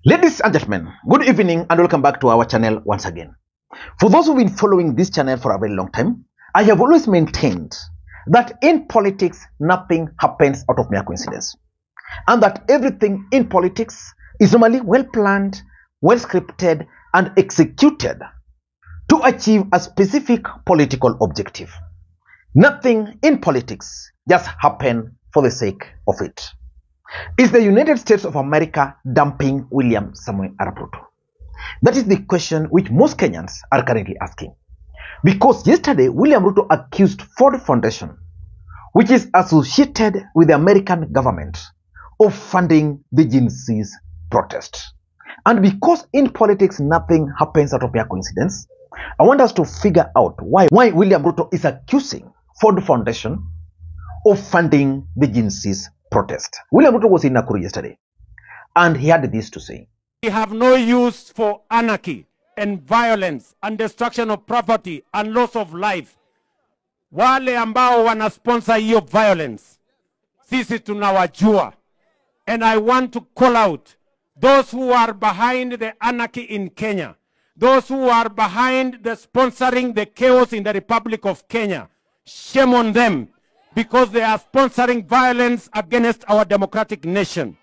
Ladies and gentlemen, good evening and welcome back to our channel once again. For those who've been following this channel for a very long time, I have always maintained that in politics, nothing happens out of mere coincidence. And that everything in politics is normally well planned, well scripted, and executed to achieve a specific political objective. Nothing in politics just happens for the sake of it. Is the United States of America dumping William Samoei Arap Ruto? That is the question which most Kenyans are currently asking. Because yesterday, William Ruto accused Ford Foundation, which is associated with the American government, of funding the Gen Z's protest. And because in politics nothing happens out of mere coincidence, I want us to figure out why William Ruto is accusing Ford Foundation of funding the Gen Z's protest. William Ruto was in Nakuru yesterday, and he had this to say. We have no use for anarchy and violence and destruction of property and loss of life. Wale ambao wanasponsor hiyo violence, sisi tunawajua. And I want to call out those who are behind the anarchy in Kenya, those who are behind the sponsoring the chaos in the Republic of Kenya. Shame on them, because they are sponsoring violence against our democratic nation.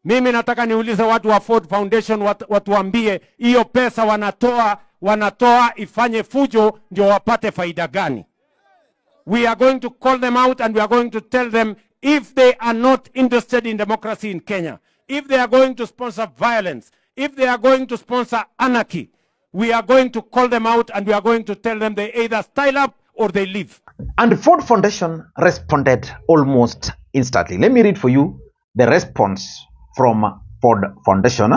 Mimi nataka niulize watu wa Ford Foundation, watuambie hiyo pesa wanatoa ifanye fujo ndio wapate faida gani? We are going to call them out and we are going to tell them if they are not interested in democracy in Kenya, if they are going to sponsor violence, if they are going to sponsor anarchy, we are going to call them out and we are going to tell them they either style up or they leave. And the Ford Foundation responded almost instantly. Let me read for you the response from Ford Foundation.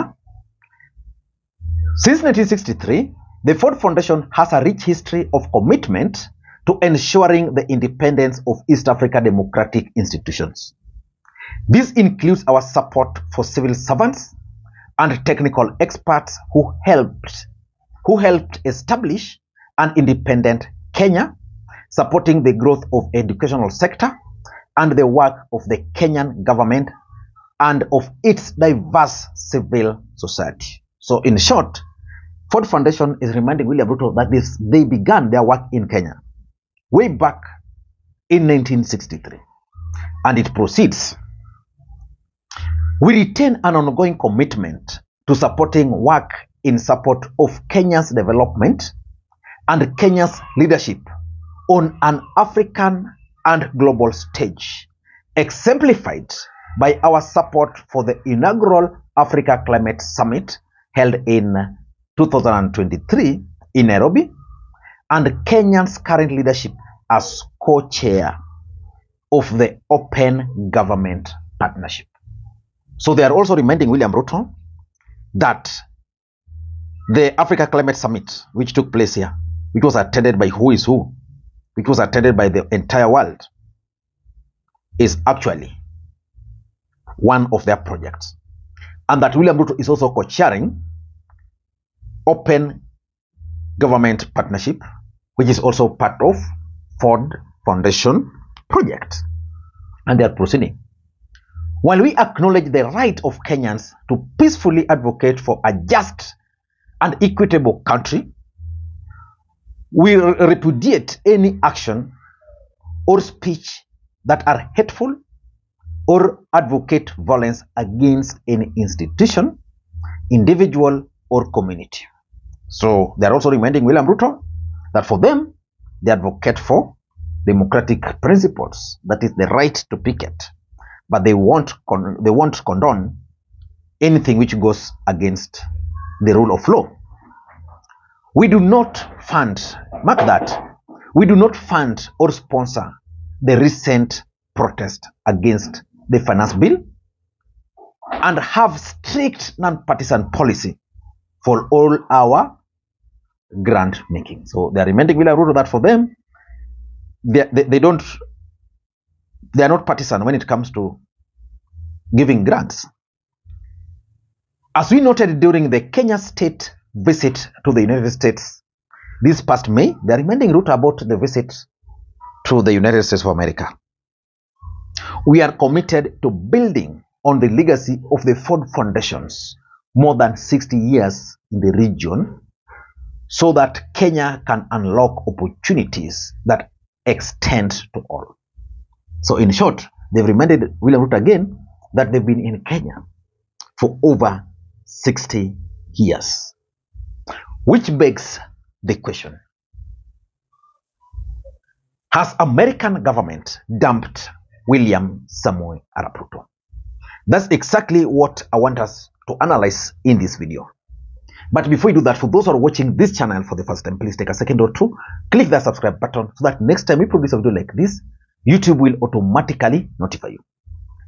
Since 1963, the Ford Foundation has a rich history of commitment to ensuring the independence of East Africa democratic institutions. This includes our support for civil servants and technical experts who helped establish an independent Kenya, supporting the growth of educational sector and the work of the Kenyan government and of its diverse civil society. So in short, Ford Foundation is reminding William Ruto that they began their work in Kenya way back in 1963. And it proceeds. We retain an ongoing commitment to supporting work in support of Kenya's development and Kenya's leadership on an African and global stage, exemplified by our support for the inaugural Africa Climate Summit held in 2023 in Nairobi, and Kenya's current leadership as co-chair of the Open Government Partnership. So they are also reminding William Ruto that the Africa Climate Summit, which took place here, which was attended by who is who, which was attended by the entire world, is actually one of their projects. And that William Ruto is also co-chairing Open Government Partnership, which is also part of Ford Foundation project. And they are proceeding. While we acknowledge the right of Kenyans to peacefully advocate for a just and equitable country, we repudiate any action or speech that are hateful or advocate violence against any institution, individual, or community. So they are also reminding William Ruto that for them, they advocate for democratic principles, that is the right to picket, but they won't condone anything which goes against the rule of law. We do not fund, mark that, we do not fund or sponsor the recent protest against the finance bill and have strict non-partisan policy for all our grant making. So they are reminding William Ruto that for them, they are not partisan when it comes to giving grants. As we noted during the Kenya state visit to the United States this past May, they are reminding Ruto about the visit to the United States of America. We are committed to building on the legacy of the Ford Foundations more than 60 years in the region so that Kenya can unlock opportunities that extend to all. So in short, they've reminded William Ruto again that they've been in Kenya for over 60 years. Which begs the question, has American government dumped William Samoei Arap Ruto? That's exactly what I want us to analyze in this video. But before we do that, for those who are watching this channel for the first time, please take a second or two, click that subscribe button so that next time we produce a video like this, YouTube will automatically notify you.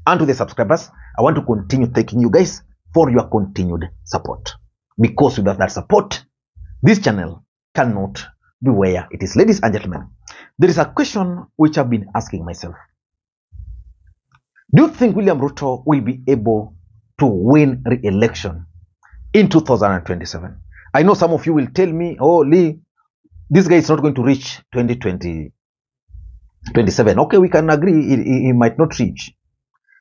And to the subscribers, I want to continue thanking you guys for your continued support. Because without that support, this channel cannot be where it is. Ladies and gentlemen, there is a question which I've been asking myself. Do you think William Ruto will be able to win re-election in 2027? I know some of you will tell me, oh Lee, this guy is not going to reach 2027. Okay, we can agree he might not reach.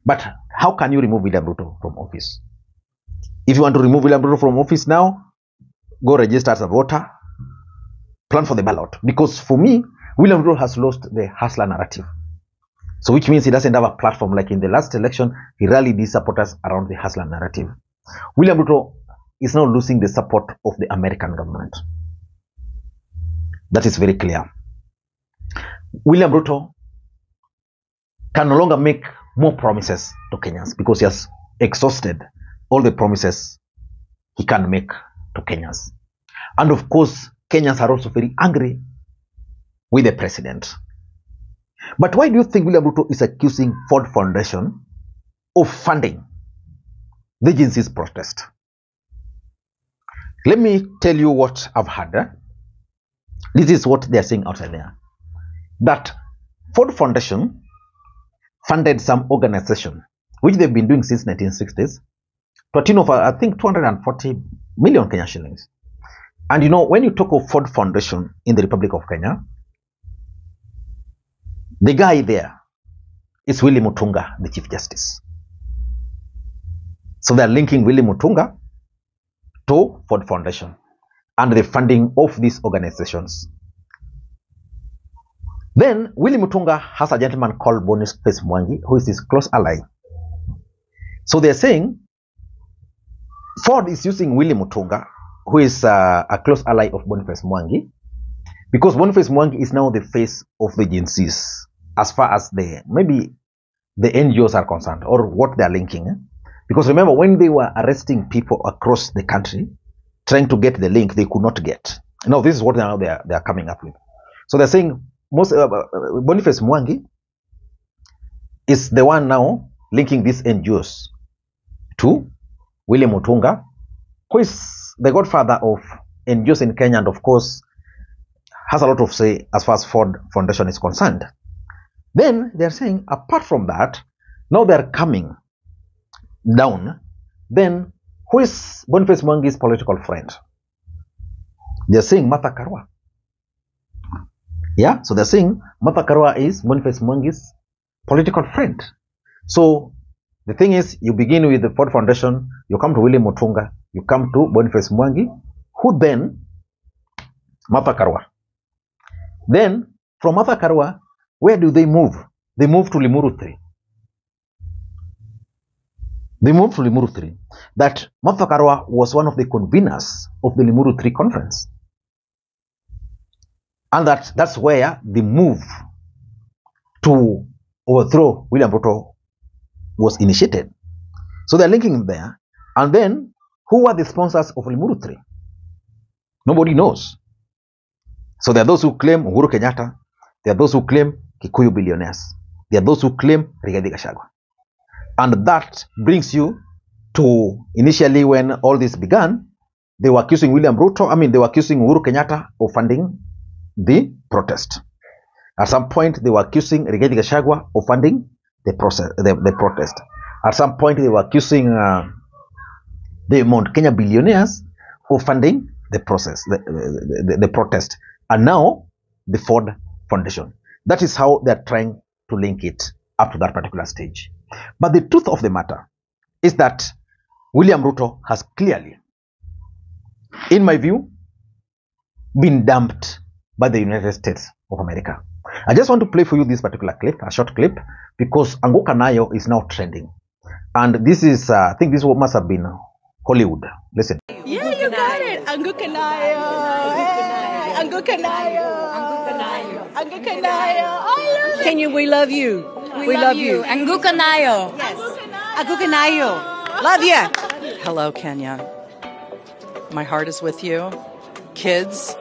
But how can you remove William Ruto from office? If you want to remove William Ruto from office now, go register as a voter, plan for the ballot. Because for me, William Ruto has lost the hustler narrative. So which means he doesn't have a platform. Like in the last election, he rallied his supporters around the hustler narrative. William Ruto is now losing the support of the American government. That is very clear. William Ruto can no longer make more promises to Kenyans because he has exhausted all the promises he can make to Kenyans. And of course, Kenyans are also very angry with the president. But why do you think William Ruto is accusing Ford Foundation of funding the Gen Z's protest? Let me tell you what I've heard. This is what they're saying outside there. That Ford Foundation funded some organization, which they've been doing since 1960s, to a tune of, I think, 240 million Kenya shillings. And you know, when you talk of Ford Foundation in the Republic of Kenya, the guy there is Willie Mutunga, the Chief Justice. So they're linking Willie Mutunga to Ford Foundation and the funding of these organizations. Then Willie Mutunga has a gentleman called Boniface Mwangi, who is his close ally. So they're saying Ford is using Willie Mutunga, who is a close ally of Boniface Mwangi, because Boniface Mwangi is now the face of the Gen Zs as far as maybe the NGOs are concerned, or what they are linking. Because remember, when they were arresting people across the country, trying to get the link, they could not get. Now, this is what now they are coming up with. So they're saying Boniface Mwangi is the one now linking these NGOs to William Mutunga, who is the godfather of NGOs in Kenya, and of course has a lot of say as far as Ford Foundation is concerned. Then they're saying, apart from that, now they're coming down. Then who is Boniface Mwangi's political friend? They're saying Martha Karua. Yeah, so they're saying Martha Karua is Boniface Mwangi's political friend. So the thing is, you begin with the Ford Foundation, you come to William Mutunga, you come to Boniface Mwangi, who then Martha Karua. Then from Martha Karua, where do they move? They move to Limuru 3. They moved to Limuru 3. That Martha Karua was one of the conveners of the Limuru 3 conference. And that's where the move to overthrow William Ruto was initiated. So they're linking him there. And then, who were the sponsors of Limuru 3? Nobody knows. So there are those who claim Uhuru Kenyatta. There are those who claim Kikuyu billionaires. There are those who claim Rigathi Gachagua. And that brings you to initially when all this began, they were accusing William Ruto, they were accusing Uhuru Kenyatta of funding the protest. At some point, they were accusing Rigathi Gachagua of funding the protest. At some point, they were accusing the Mount Kenya billionaires of funding the protest. And now, the Ford Foundation. That is how they're trying to link it up to that particular stage. But the truth of the matter is that William Ruto has clearly, in my view, been dumped by the United States of America. I just want to play for you this particular clip, a short clip, because Anguka Nayo is now trending. And this is, I think this must have been Hollywood. Listen. Yeah, you got it. Anguka Nayo. Anguka Nayo. Anguka Nayo. Kenya, we love you. We love you. Anguka Nayo. Yes. Anguka Nayo. Love you. Hello, Kenya. My heart is with you. Kids,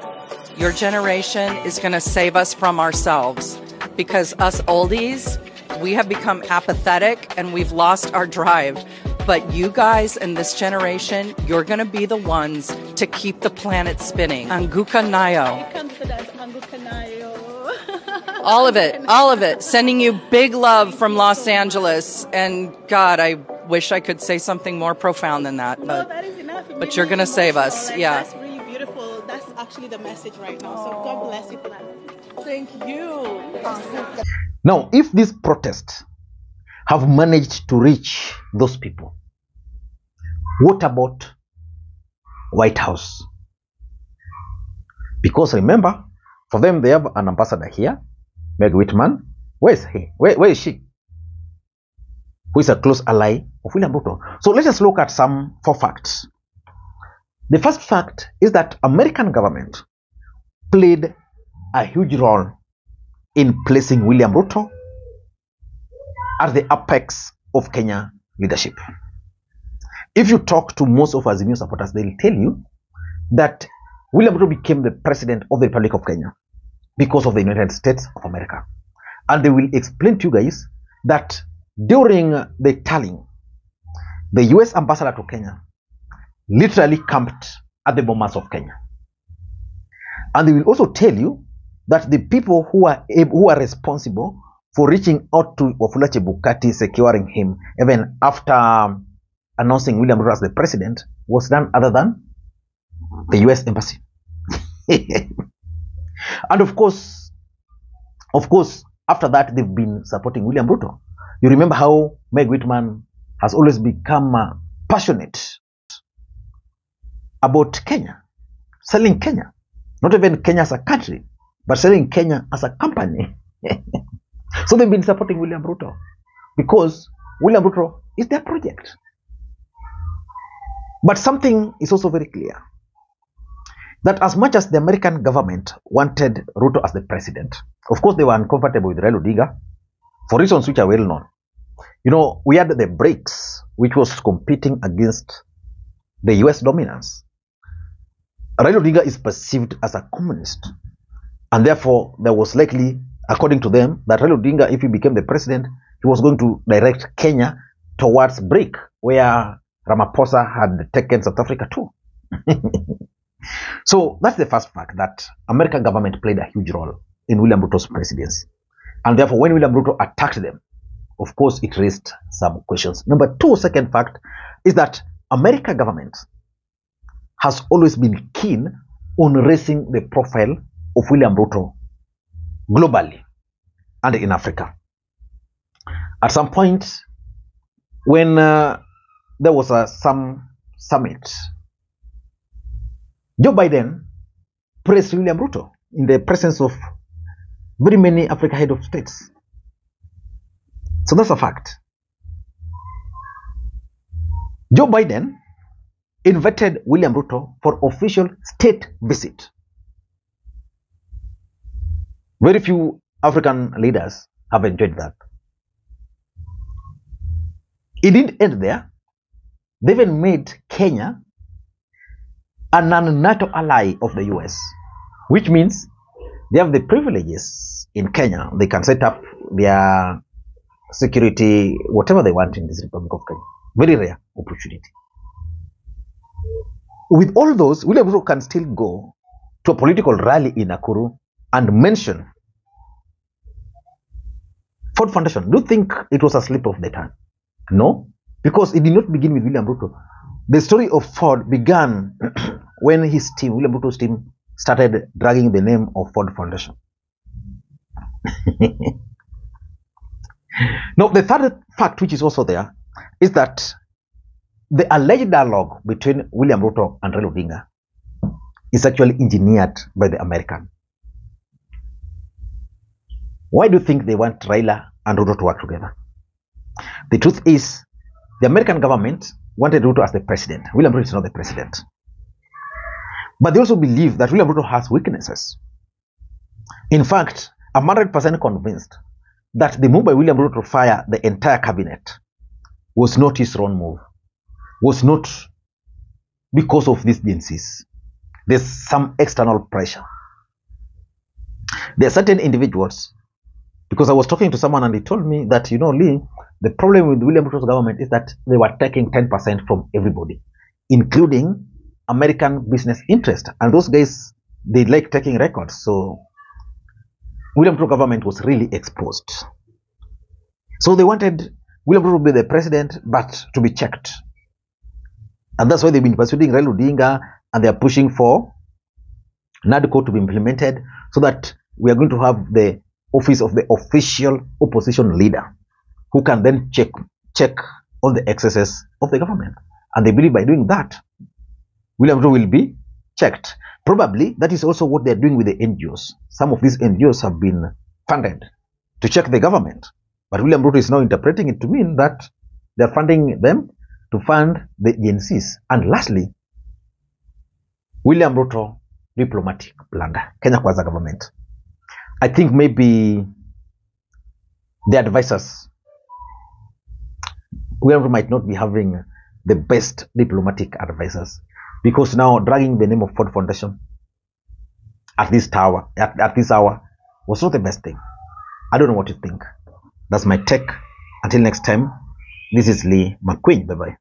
your generation is going to save us from ourselves because us oldies, we have become apathetic and we've lost our drive. But you guys in this generation, you're going to be the ones to keep the planet spinning. Anguka Nayo. All of it, all of it. Sending you big love from Los Angeles. And God, I wish I could say something more profound than that. No, that is enough. But you're going to save us. Yeah. That's really beautiful. That's actually the message right now. So God bless you for that. Thank you. Now, if these protests have managed to reach those people, what about White House? Because remember, for them, they have an ambassador here, Meg Whitman. Where is he? Where is she? Who is a close ally of William Ruto. So let us look at some 4 facts. The first fact is that American government played a huge role in placing William Ruto at the apex of Kenya leadership. If you talk to most of Azimio supporters, they'll tell you that William Ruto became the president of the Republic of Kenya because of the United States of America. And they will explain to you guys that during the tallying, the US ambassador to Kenya literally camped at the bombers of Kenya. And they will also tell you that the people who are responsible for reaching out to Wafula Chebukati, securing him, even after announcing William Ruto as the president, was none other than the US embassy. And of course, after that, they've been supporting William Ruto. You remember how Meg Whitman has always become passionate about Kenya, selling Kenya, not even Kenya as a country, but selling Kenya as a company. So they've been supporting William Ruto because William Ruto is their project. But something is also very clear, that as much as the American government wanted Ruto as the president, of course they were uncomfortable with Raila Odinga for reasons which are well known. You know, we had the BRICS, which was competing against the US dominance. Raila Odinga is perceived as a communist, and therefore there was likely, according to them, that Raila Odinga, if he became the president, he was going to direct Kenya towards BRIC, where Ramaphosa had taken South Africa too. So that's the first fact, that American government played a huge role in William Ruto's presidency. And therefore, when William Ruto attacked them, of course, it raised some questions. Number 2, second fact, is that American government has always been keen on raising the profile of William Ruto globally and in Africa. At some point, when there was some summit, Joe Biden praised William Ruto in the presence of very many African head of states. So that's a fact. Joe Biden invited William Ruto for official state visit. Very few African leaders have enjoyed that. It didn't end there. They even made Kenya a non-NATO ally of the US, which means they have the privileges in Kenya. They can set up their security, whatever they want in this Republic of Kenya. Very rare opportunity. With all those, William Ruto can still go to a political rally in Nakuru and mention Ford Foundation. Do you think it was a slip of the tongue? No, because it did not begin with William Ruto. The story of Ford began when his team, William Ruto's team, started dragging the name of Ford Foundation. Now, the third fact, which is also there, is that the alleged dialogue between William Ruto and Raila Odinga is actually engineered by the American. Why do you think they want Raila and Ruto to work together? The truth is, the American government wanted Ruto as the president. William Ruto is not the president. But they also believe that William Ruto has weaknesses. In fact, I'm 100% convinced that the move by William Ruto to fire the entire cabinet was not his own move, was not because of these agencies. There's some external pressure. There are certain individuals, because I was talking to someone and he told me that, you know, Lee, the problem with William Ruto's government is that they were taking 10% from everybody, including American business interest. And those guys, they like taking records. So William Ruto government was really exposed. So they wanted William Ruto to be the president, but to be checked. And that's why they've been pursuing Raila Odinga, and they are pushing for NADCO to be implemented so that we are going to have the office of the official opposition leader who can then check all the excesses of the government. And they believe by doing that, William Ruto will be checked. Probably that is also what they're doing with the NGOs. Some of these NGOs have been funded to check the government. But William Ruto is now interpreting it to mean that they're funding them to fund the agencies. And lastly, William Ruto diplomatic blunder. Kenya Kwanza government. I think maybe the advisors, William Ruto might not be having the best diplomatic advisors, because now dragging the name of Ford Foundation at this hour was not the best thing. I don't know what you think. That's my take. Until next time, this is Lee Makwiny. Bye-bye.